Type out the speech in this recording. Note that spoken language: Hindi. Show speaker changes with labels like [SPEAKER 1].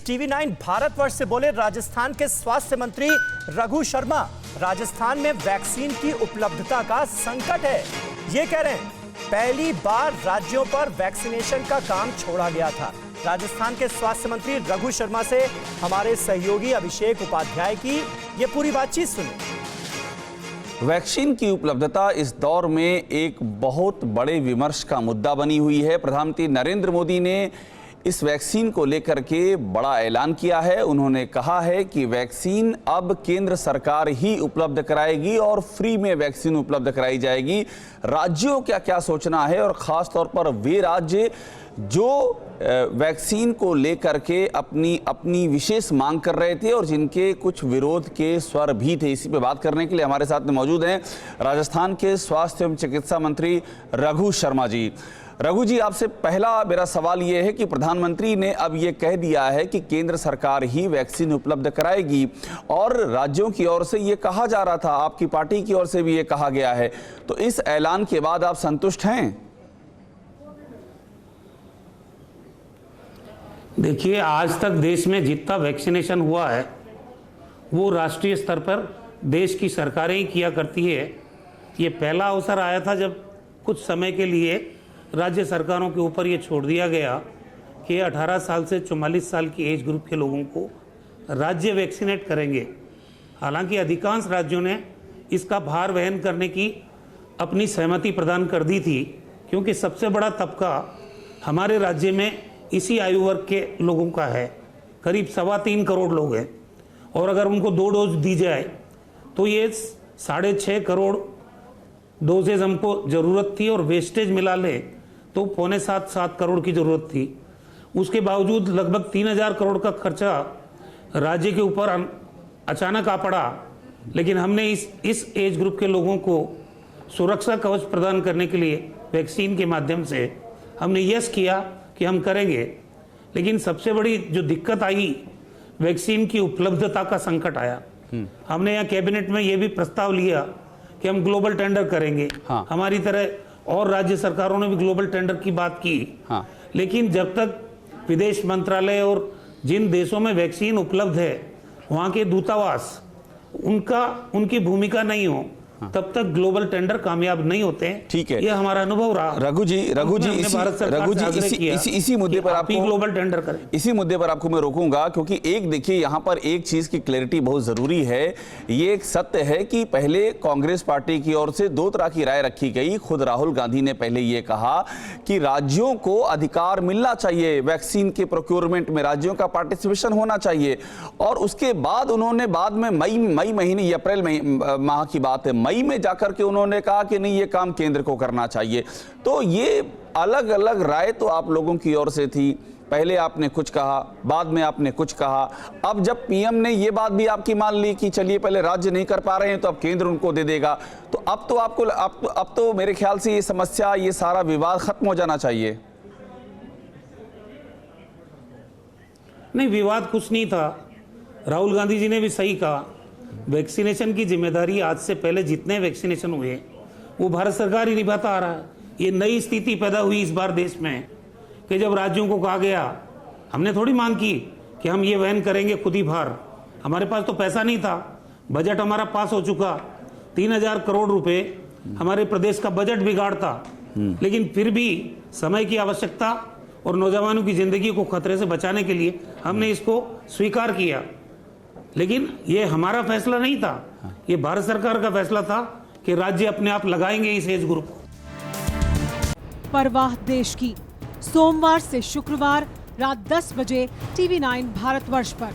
[SPEAKER 1] टीवी 9 भारतवर्ष से बोले राजस्थान के स्वास्थ्य मंत्री रघु शर्मा। राजस्थान में वैक्सीन की उपलब्धता का संकट है, ये कह रहे हैं। पहली बार राज्यों पर वैक्सीनेशन का काम छोड़ा गया था। राजस्थान के स्वास्थ्य मंत्री रघु शर्मा से हमारे सहयोगी अभिषेक उपाध्याय की ये पूरी बातचीत सुनिए।
[SPEAKER 2] वैक्सीन की उपलब्धता इस दौर में एक बहुत बड़े विमर्श का मुद्दा बनी हुई है। प्रधानमंत्री नरेंद्र मोदी ने इस वैक्सीन को लेकर के बड़ा ऐलान किया है। उन्होंने कहा है कि वैक्सीन अब केंद्र सरकार ही उपलब्ध कराएगी और फ्री में वैक्सीन उपलब्ध कराई जाएगी। राज्यों क्या क्या सोचना है, और ख़ास तौर पर वे राज्य जो वैक्सीन को लेकर के अपनी विशेष मांग कर रहे थे और जिनके कुछ विरोध के स्वर भी थे। इसी पे बात करने के लिए हमारे साथ में मौजूद हैं राजस्थान के स्वास्थ्य एवं चिकित्सा मंत्री रघु शर्मा जी। रघु जी, आपसे पहला मेरा सवाल ये है कि प्रधानमंत्री ने अब ये कह दिया है कि केंद्र सरकार ही वैक्सीन उपलब्ध कराएगी, और राज्यों की ओर से ये कहा जा रहा था, आपकी पार्टी की ओर से भी ये कहा गया है, तो इस ऐलान के बाद आप संतुष्ट हैं?
[SPEAKER 3] देखिए, आज तक देश में जितना वैक्सीनेशन हुआ है वो राष्ट्रीय स्तर पर देश की सरकारें ही किया करती है। ये पहला अवसर आया था जब कुछ समय के लिए राज्य सरकारों के ऊपर ये छोड़ दिया गया कि 18 साल से 44 साल की एज ग्रुप के लोगों को राज्य वैक्सीनेट करेंगे। हालांकि अधिकांश राज्यों ने इसका भार वहन करने की अपनी सहमति प्रदान कर दी थी, क्योंकि सबसे बड़ा तबका हमारे राज्य में इसी आयु वर्ग के लोगों का है। करीब 3.25 करोड़ लोग हैं, और अगर उनको 2 डोज दी जाए तो ये 6.5 करोड़ डोजेज हमको ज़रूरत थी, और वेस्टेज मिला ले तो 6.25-7 करोड़ की ज़रूरत थी। उसके बावजूद लगभग 3,000 करोड़ का खर्चा राज्य के ऊपर अचानक आ पड़ा। लेकिन हमने इस एज ग्रुप के लोगों को सुरक्षा कवच प्रदान करने के लिए वैक्सीन के माध्यम से हमने यस किया कि हम करेंगे। लेकिन सबसे बड़ी जो दिक्कत आई, वैक्सीन की उपलब्धता का संकट आया। हमने यहाँ कैबिनेट में ये भी प्रस्ताव लिया कि हम ग्लोबल टेंडर करेंगे।
[SPEAKER 2] हाँ।
[SPEAKER 3] हमारी तरह और राज्य सरकारों ने भी ग्लोबल टेंडर की बात की। हाँ। लेकिन जब तक विदेश मंत्रालय और जिन देशों में वैक्सीन उपलब्ध है वहाँ के दूतावास उनकी भूमिका नहीं हो, तब तक ग्लोबल टेंडर कामयाब नहीं होते हैं।
[SPEAKER 2] ठीक है,
[SPEAKER 3] ये हमारा अनुभव रहा।
[SPEAKER 2] रघु जी इसी मुद्दे पर आपको
[SPEAKER 3] ग्लोबल टेंडर करें।
[SPEAKER 2] इसी मुद्दे पर आपको मैं रोकूंगा, क्योंकि एक देखिए यहाँ पर एक चीज की क्लैरिटी बहुत जरूरी है। ये एक सत्य है कि पहले कांग्रेस पार्टी की ओर से 2 तरह की राय रखी गई। खुद राहुल गांधी ने पहले ये कहा कि राज्यों को अधिकार मिलना चाहिए, वैक्सीन के प्रोक्योरमेंट में राज्यों का पार्टिसिपेशन होना चाहिए। और उसके बाद उन्होंने बाद में मई महीने, अप्रैल माह की बात है, मई में जाकर के उन्होंने कहा कि नहीं, ये काम केंद्र को करना चाहिए। तो ये अलग अलग राय तो आप लोगों की ओर से थी। पहले आपने कुछ कहा, बाद में आपने कुछ कहा। अब जब पीएम ने ये बात भी आपकी मान ली कि चलिए पहले राज्य नहीं कर पा रहे हैं तो अब केंद्र उनको दे देगा, तो अब तो मेरे ख्याल से ये समस्या, ये सारा विवाद खत्म हो जाना चाहिए।
[SPEAKER 3] नहीं, विवाद कुछ नहीं था। राहुल गांधी जी ने भी सही कहा, वैक्सीनेशन की जिम्मेदारी आज से पहले जितने वैक्सीनेशन हुए वो भारत सरकार ही निभाता आ रहा है। ये नई स्थिति पैदा हुई इस बार देश में कि जब राज्यों को कहा गया, हमने थोड़ी मांग की कि हम ये वहन करेंगे खुद ही भार। हमारे पास तो पैसा नहीं था, बजट हमारा पास हो चुका, 3,000 करोड़ रुपए हमारे प्रदेश का बजट बिगाड़ता। लेकिन फिर भी समय की आवश्यकता और नौजवानों की जिंदगी को खतरे से बचाने के लिए हमने इसको स्वीकार किया। लेकिन ये हमारा फैसला नहीं था, ये भारत सरकार का फैसला था कि राज्य अपने आप लगाएंगे इस एज ग्रुप को।
[SPEAKER 4] परवाह देश की, सोमवार से शुक्रवार रात 10 बजे टीवी 9 भारतवर्ष पर।